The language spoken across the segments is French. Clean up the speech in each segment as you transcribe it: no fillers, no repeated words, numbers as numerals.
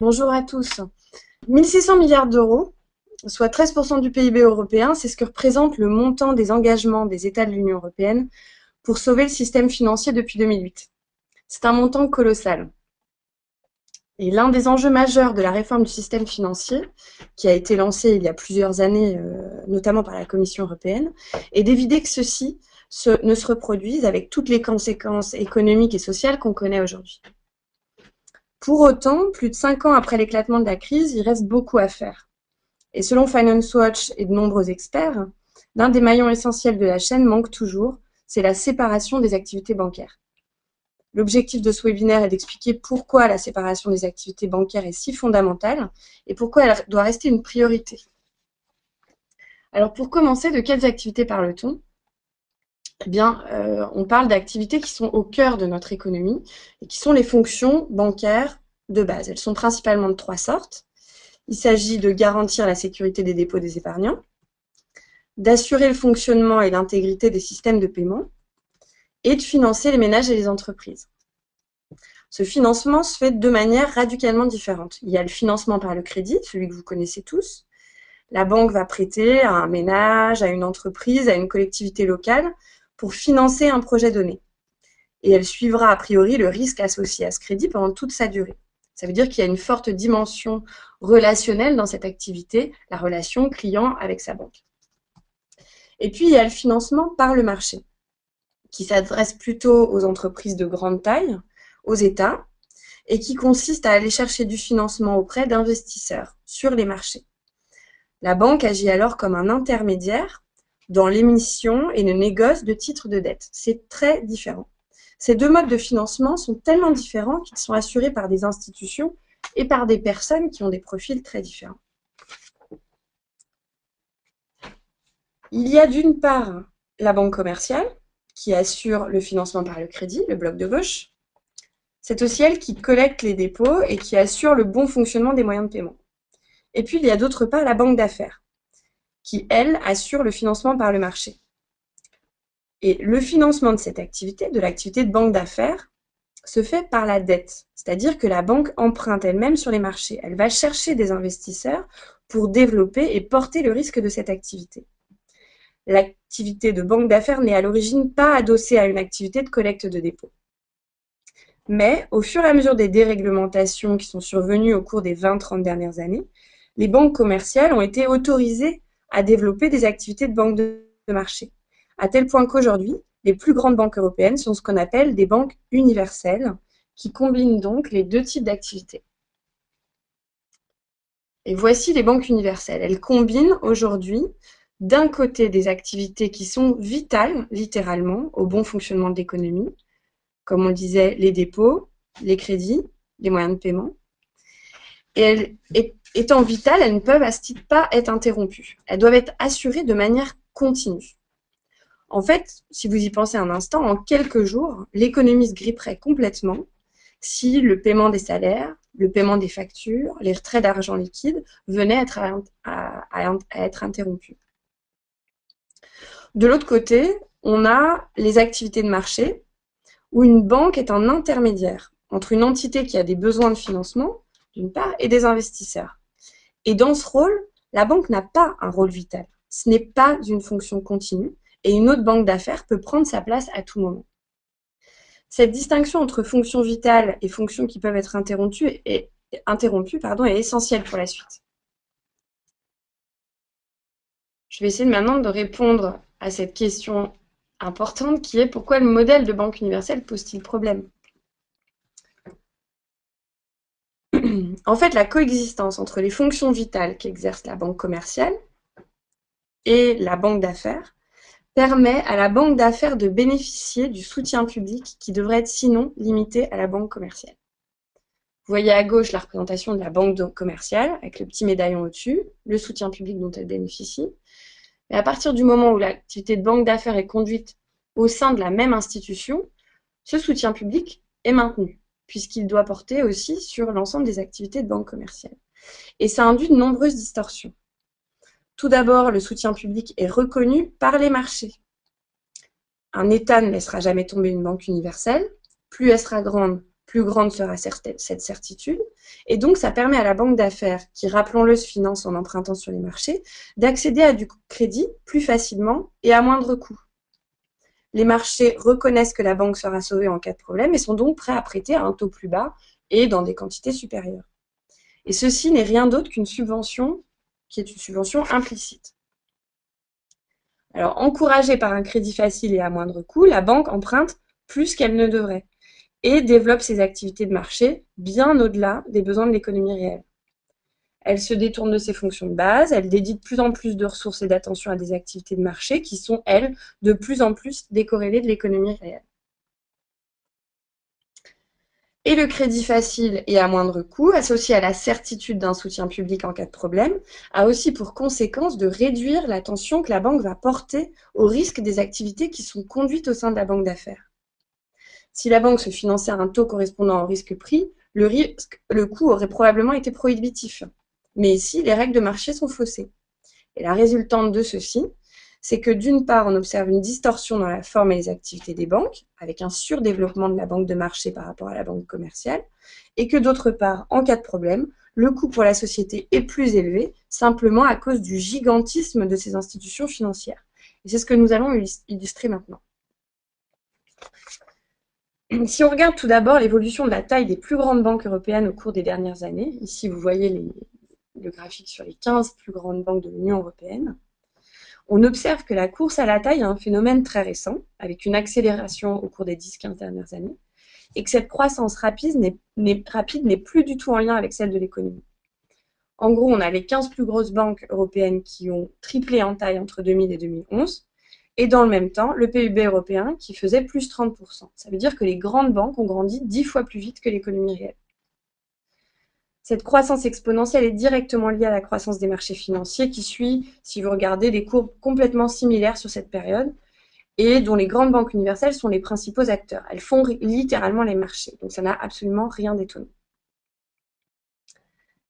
Bonjour à tous. 1600 milliards d'euros, soit 13% du PIB européen, c'est ce que représente le montant des engagements des États de l'Union européenne pour sauver le système financier depuis 2008. C'est un montant colossal. Et l'un des enjeux majeurs de la réforme du système financier, qui a été lancée il y a plusieurs années, notamment par la Commission européenne, est d'éviter que ceci ne se reproduise avec toutes les conséquences économiques et sociales qu'on connaît aujourd'hui. Pour autant, plus de 5 ans après l'éclatement de la crise, il reste beaucoup à faire. Et selon Finance Watch et de nombreux experts, l'un des maillons essentiels de la chaîne manque toujours, c'est la séparation des activités bancaires. L'objectif de ce webinaire est d'expliquer pourquoi la séparation des activités bancaires est si fondamentale et pourquoi elle doit rester une priorité. Alors pour commencer, de quelles activités parle-t-on ? Eh bien, on parle d'activités qui sont au cœur de notre économie et qui sont les fonctions bancaires de base. Elles sont principalement de 3 sortes. Il s'agit de garantir la sécurité des dépôts des épargnants, d'assurer le fonctionnement et l'intégrité des systèmes de paiement et de financer les ménages et les entreprises. Ce financement se fait de deux manières radicalement différentes. Il y a le financement par le crédit, celui que vous connaissez tous. La banque va prêter à un ménage, à une entreprise, à une collectivité locale pour financer un projet donné. Et elle suivra a priori le risque associé à ce crédit pendant toute sa durée. Ça veut dire qu'il y a une forte dimension relationnelle dans cette activité, la relation client avec sa banque. Et puis, il y a le financement par le marché, qui s'adresse plutôt aux entreprises de grande taille, aux États, et qui consiste à aller chercher du financement auprès d'investisseurs sur les marchés. La banque agit alors comme un intermédiaire dans l'émission et le négoce de titres de dette. C'est très différent. Ces deux modes de financement sont tellement différents qu'ils sont assurés par des institutions et par des personnes qui ont des profils très différents. Il y a d'une part la banque commerciale, qui assure le financement par le crédit, le bloc de gauche. C'est aussi elle qui collecte les dépôts et qui assure le bon fonctionnement des moyens de paiement. Et puis, il y a d'autre part la banque d'affaires, qui, elle, assure le financement par le marché. Et le financement de cette activité, de l'activité de banque d'affaires, se fait par la dette. C'est-à-dire que la banque emprunte elle-même sur les marchés. Elle va chercher des investisseurs pour développer et porter le risque de cette activité. L'activité de banque d'affaires n'est à l'origine pas adossée à une activité de collecte de dépôts. Mais au fur et à mesure des déréglementations qui sont survenues au cours des 20-30 dernières années, les banques commerciales ont été autorisées à développer des activités de banque de marché, à tel point qu'aujourd'hui, les plus grandes banques européennes sont ce qu'on appelle des banques universelles, qui combinent donc les deux types d'activités. Et voici les banques universelles. Elles combinent aujourd'hui d'un côté des activités qui sont vitales, littéralement, au bon fonctionnement de l'économie, comme on disait, les dépôts, les crédits, les moyens de paiement. Et étant vitales, elles ne peuvent à ce titre pas être interrompues. Elles doivent être assurées de manière continue. En fait, si vous y pensez un instant, en quelques jours, l'économie se gripperait complètement si le paiement des salaires, le paiement des factures, les retraits d'argent liquide venaient à être interrompus. De l'autre côté, on a les activités de marché, où une banque est un intermédiaire entre une entité qui a des besoins de financement, d'une part, et des investisseurs. Et dans ce rôle, la banque n'a pas un rôle vital. Ce n'est pas une fonction continue, et une autre banque d'affaires peut prendre sa place à tout moment. Cette distinction entre fonctions vitales et fonctions qui peuvent être interrompues est essentielle pour la suite. Je vais essayer maintenant de répondre à cette question importante qui est pourquoi le modèle de banque universelle pose-t-il problème ? En fait, la coexistence entre les fonctions vitales qu'exerce la banque commerciale et la banque d'affaires permet à la banque d'affaires de bénéficier du soutien public qui devrait être sinon limité à la banque commerciale. Vous voyez à gauche la représentation de la banque commerciale avec le petit médaillon au-dessus, le soutien public dont elle bénéficie. Mais à partir du moment où l'activité de banque d'affaires est conduite au sein de la même institution, ce soutien public est maintenu, puisqu'il doit porter aussi sur l'ensemble des activités de banque commerciale. Et ça induit de nombreuses distorsions. Tout d'abord, le soutien public est reconnu par les marchés. Un État ne laissera jamais tomber une banque universelle. Plus elle sera grande, plus grande sera cette certitude. Et donc, ça permet à la banque d'affaires, qui, rappelons-le, se finance en empruntant sur les marchés, d'accéder à du crédit plus facilement et à moindre coût. Les marchés reconnaissent que la banque sera sauvée en cas de problème et sont donc prêts à prêter à un taux plus bas et dans des quantités supérieures. Et ceci n'est rien d'autre qu'une subvention qui est une subvention implicite. Alors, encouragée par un crédit facile et à moindre coût, la banque emprunte plus qu'elle ne devrait et développe ses activités de marché bien au-delà des besoins de l'économie réelle. Elle se détourne de ses fonctions de base, elle dédie de plus en plus de ressources et d'attention à des activités de marché qui sont, elles, de plus en plus décorrélées de l'économie réelle. Et le crédit facile et à moindre coût, associé à la certitude d'un soutien public en cas de problème, a aussi pour conséquence de réduire l'attention que la banque va porter au risque des activités qui sont conduites au sein de la banque d'affaires. Si la banque se finançait à un taux correspondant au risque pris, le coût aurait probablement été prohibitif. Mais ici, les règles de marché sont faussées. Et la résultante de ceci, c'est que d'une part, on observe une distorsion dans la forme et les activités des banques, avec un surdéveloppement de la banque de marché par rapport à la banque commerciale, et que d'autre part, en cas de problème, le coût pour la société est plus élevé, simplement à cause du gigantisme de ces institutions financières. Et c'est ce que nous allons illustrer maintenant. Si on regarde tout d'abord l'évolution de la taille des plus grandes banques européennes au cours des dernières années, ici vous voyez le graphique sur les 15 plus grandes banques de l'Union européenne, on observe que la course à la taille est un phénomène très récent, avec une accélération au cours des 10-15 dernières années, et que cette croissance rapide n'est plus du tout en lien avec celle de l'économie. En gros, on a les 15 plus grosses banques européennes qui ont triplé en taille entre 2000 et 2011, et dans le même temps, le PIB européen qui faisait plus 30%. Ça veut dire que les grandes banques ont grandi 10 fois plus vite que l'économie réelle. Cette croissance exponentielle est directement liée à la croissance des marchés financiers qui suit, si vous regardez, des courbes complètement similaires sur cette période et dont les grandes banques universelles sont les principaux acteurs. Elles font littéralement les marchés, donc ça n'a absolument rien d'étonnant.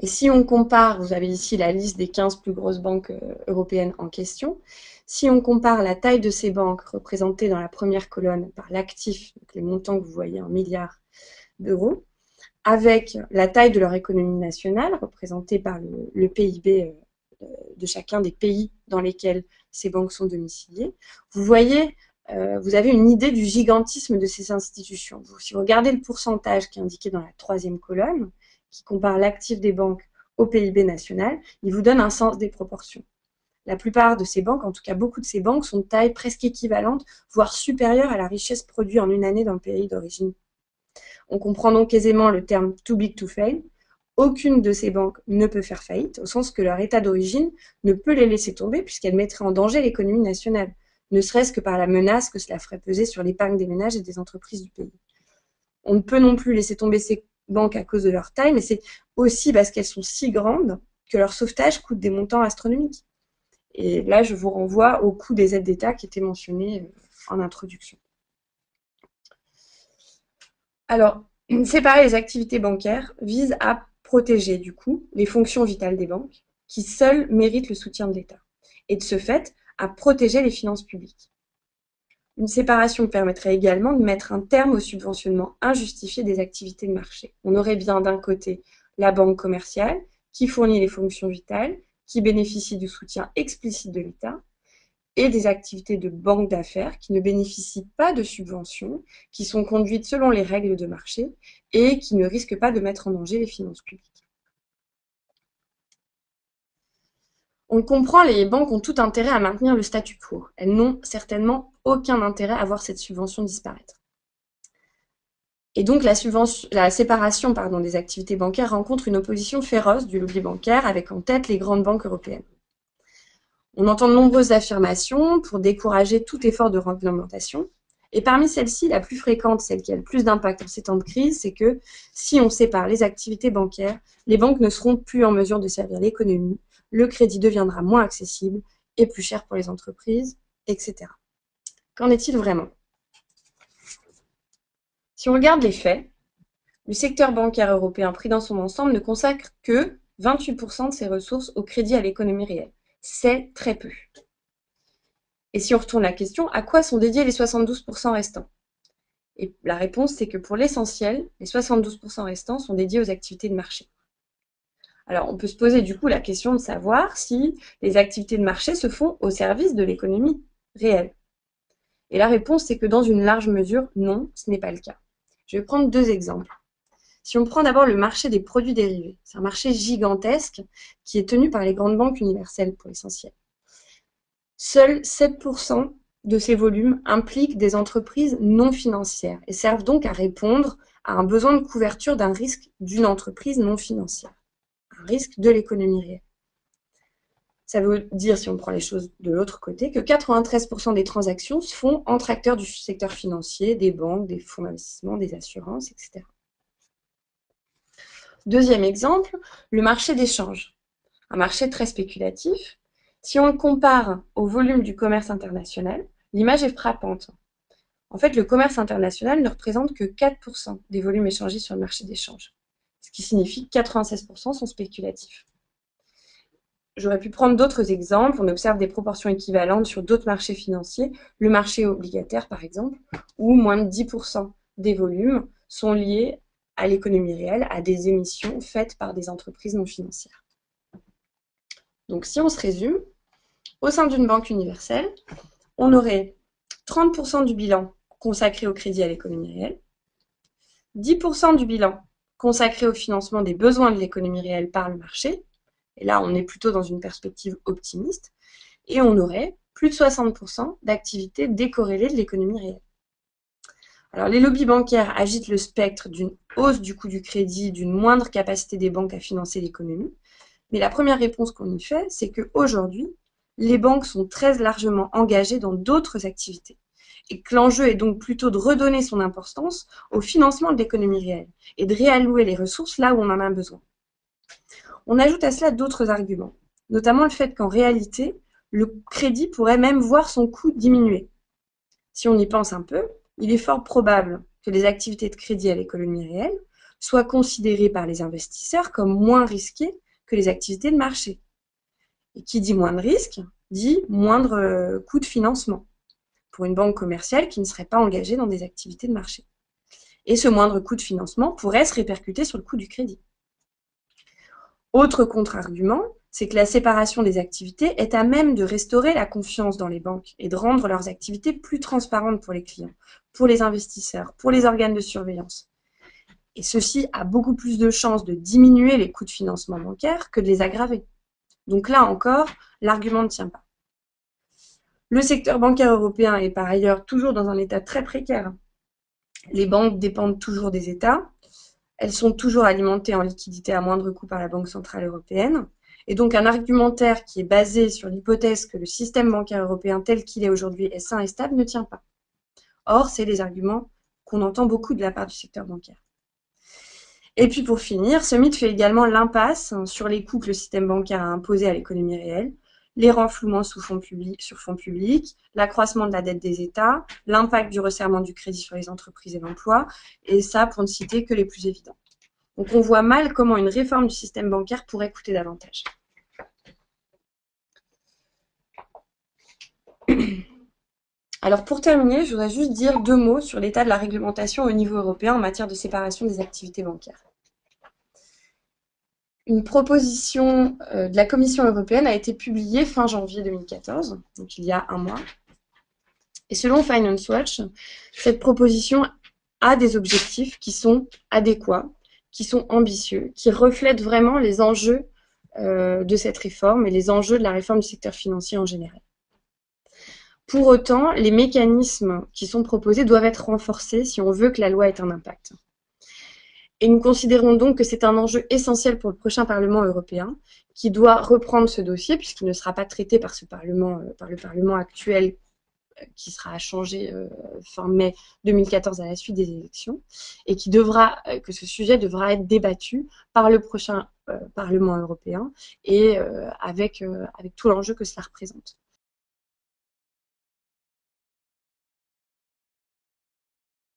Et si on compare, vous avez ici la liste des 15 plus grosses banques européennes en question, si on compare la taille de ces banques représentées dans la première colonne par l'actif, donc les montants que vous voyez en milliards d'euros, avec la taille de leur économie nationale, représentée par le PIB de chacun des pays dans lesquels ces banques sont domiciliées, vous voyez, vous avez une idée du gigantisme de ces institutions. Si vous regardez le pourcentage qui est indiqué dans la troisième colonne, qui compare l'actif des banques au PIB national, il vous donne un sens des proportions. La plupart de ces banques, en tout cas beaucoup de ces banques, sont de taille presque équivalente, voire supérieure à la richesse produite en une année dans le pays d'origine. On comprend donc aisément le terme too big to fail. Aucune de ces banques ne peut faire faillite, au sens que leur état d'origine ne peut les laisser tomber puisqu'elle mettrait en danger l'économie nationale, ne serait-ce que par la menace que cela ferait peser sur l'épargne des ménages et des entreprises du pays. On ne peut non plus laisser tomber ces banques à cause de leur taille, mais c'est aussi parce qu'elles sont si grandes que leur sauvetage coûte des montants astronomiques. Et là, je vous renvoie au coût des aides d'État qui étaient mentionnées en introduction. Alors, séparer les activités bancaires vise à protéger, du coup, les fonctions vitales des banques, qui seules méritent le soutien de l'État, et de ce fait, à protéger les finances publiques. Une séparation permettrait également de mettre un terme au subventionnement injustifié des activités de marché. On aurait bien d'un côté la banque commerciale, qui fournit les fonctions vitales, qui bénéficie du soutien explicite de l'État, et des activités de banque d'affaires qui ne bénéficient pas de subventions, qui sont conduites selon les règles de marché et qui ne risquent pas de mettre en danger les finances publiques. On le comprend, les banques ont tout intérêt à maintenir le statu quo. Elles n'ont certainement aucun intérêt à voir cette subvention disparaître. Et donc la séparation des activités bancaires rencontre une opposition féroce du lobby bancaire avec en tête les grandes banques européennes. On entend de nombreuses affirmations pour décourager tout effort de réglementation. Et parmi celles-ci, la plus fréquente, celle qui a le plus d'impact en ces temps de crise, c'est que si on sépare les activités bancaires, les banques ne seront plus en mesure de servir l'économie, le crédit deviendra moins accessible et plus cher pour les entreprises, etc. Qu'en est-il vraiment? Si on regarde les faits, le secteur bancaire européen pris dans son ensemble ne consacre que 28% de ses ressources au crédit à l'économie réelle. C'est très peu. Et si on retourne la question, à quoi sont dédiés les 72% restants? Et la réponse, c'est que pour l'essentiel, les 72% restants sont dédiés aux activités de marché. Alors, on peut se poser du coup la question de savoir si les activités de marché se font au service de l'économie réelle. Et la réponse, c'est que dans une large mesure, non, ce n'est pas le cas. Je vais prendre deux exemples. Si on prend d'abord le marché des produits dérivés, c'est un marché gigantesque qui est tenu par les grandes banques universelles pour l'essentiel. Seuls 7% de ces volumes impliquent des entreprises non financières et servent donc à répondre à un besoin de couverture d'un risque d'une entreprise non financière, un risque de l'économie réelle. Ça veut dire, si on prend les choses de l'autre côté, que 93% des transactions se font entre acteurs du secteur financier, des banques, des fonds d'investissement, des assurances, etc. Deuxième exemple, le marché des changes, un marché très spéculatif. Si on le compare au volume du commerce international, l'image est frappante. En fait, le commerce international ne représente que 4% des volumes échangés sur le marché des changes, ce qui signifie que 96% sont spéculatifs. J'aurais pu prendre d'autres exemples. On observe des proportions équivalentes sur d'autres marchés financiers, le marché obligataire par exemple, où moins de 10% des volumes sont liés à l'économie réelle, à des émissions faites par des entreprises non financières. Donc si on se résume, au sein d'une banque universelle, on aurait 30% du bilan consacré au crédit à l'économie réelle, 10% du bilan consacré au financement des besoins de l'économie réelle par le marché, et là on est plutôt dans une perspective optimiste, et on aurait plus de 60% d'activités décorrélées de l'économie réelle. Alors les lobbies bancaires agitent le spectre d'une hausse du coût du crédit, d'une moindre capacité des banques à financer l'économie, mais la première réponse qu'on y fait, c'est qu'aujourd'hui, les banques sont très largement engagées dans d'autres activités, et que l'enjeu est donc plutôt de redonner son importance au financement de l'économie réelle, et de réallouer les ressources là où on en a besoin. On ajoute à cela d'autres arguments, notamment le fait qu'en réalité, le crédit pourrait même voir son coût diminuer. Si on y pense un peu, il est fort probable que les activités de crédit à l'économie réelle soient considérées par les investisseurs comme moins risquées que les activités de marché. Et qui dit moins de risque, dit moindre coût de financement pour une banque commerciale qui ne serait pas engagée dans des activités de marché. Et ce moindre coût de financement pourrait se répercuter sur le coût du crédit. Autre contre-argument, c'est que la séparation des activités est à même de restaurer la confiance dans les banques et de rendre leurs activités plus transparentes pour les clients, pour les investisseurs, pour les organes de surveillance. Et ceci a beaucoup plus de chances de diminuer les coûts de financement bancaire que de les aggraver. Donc là encore, l'argument ne tient pas. Le secteur bancaire européen est par ailleurs toujours dans un état très précaire. Les banques dépendent toujours des États. Elles sont toujours alimentées en liquidité à moindre coût par la Banque centrale européenne. Et donc un argumentaire qui est basé sur l'hypothèse que le système bancaire européen tel qu'il est aujourd'hui est sain et stable ne tient pas. Or, c'est des arguments qu'on entend beaucoup de la part du secteur bancaire. Et puis pour finir, ce mythe fait également l'impasse sur les coûts que le système bancaire a imposés à l'économie réelle, les renflouements sur fonds publics, l'accroissement de la dette des États, l'impact du resserrement du crédit sur les entreprises et l'emploi, et ça pour ne citer que les plus évidents. Donc on voit mal comment une réforme du système bancaire pourrait coûter davantage. Alors pour terminer, je voudrais juste dire deux mots sur l'état de la réglementation au niveau européen en matière de séparation des activités bancaires. Une proposition de la Commission européenne a été publiée fin janvier 2014, donc il y a un mois. Et selon Finance Watch, cette proposition a des objectifs qui sont adéquats, qui sont ambitieux, qui reflètent vraiment les enjeux de cette réforme et les enjeux de la réforme du secteur financier en général. Pour autant, les mécanismes qui sont proposés doivent être renforcés si on veut que la loi ait un impact. Et nous considérons donc que c'est un enjeu essentiel pour le prochain Parlement européen, qui doit reprendre ce dossier, puisqu'il ne sera pas traité par le Parlement actuel, qui sera changé fin mai 2014 à la suite des élections, et que ce sujet devra être débattu par le prochain Parlement européen, et avec tout l'enjeu que cela représente.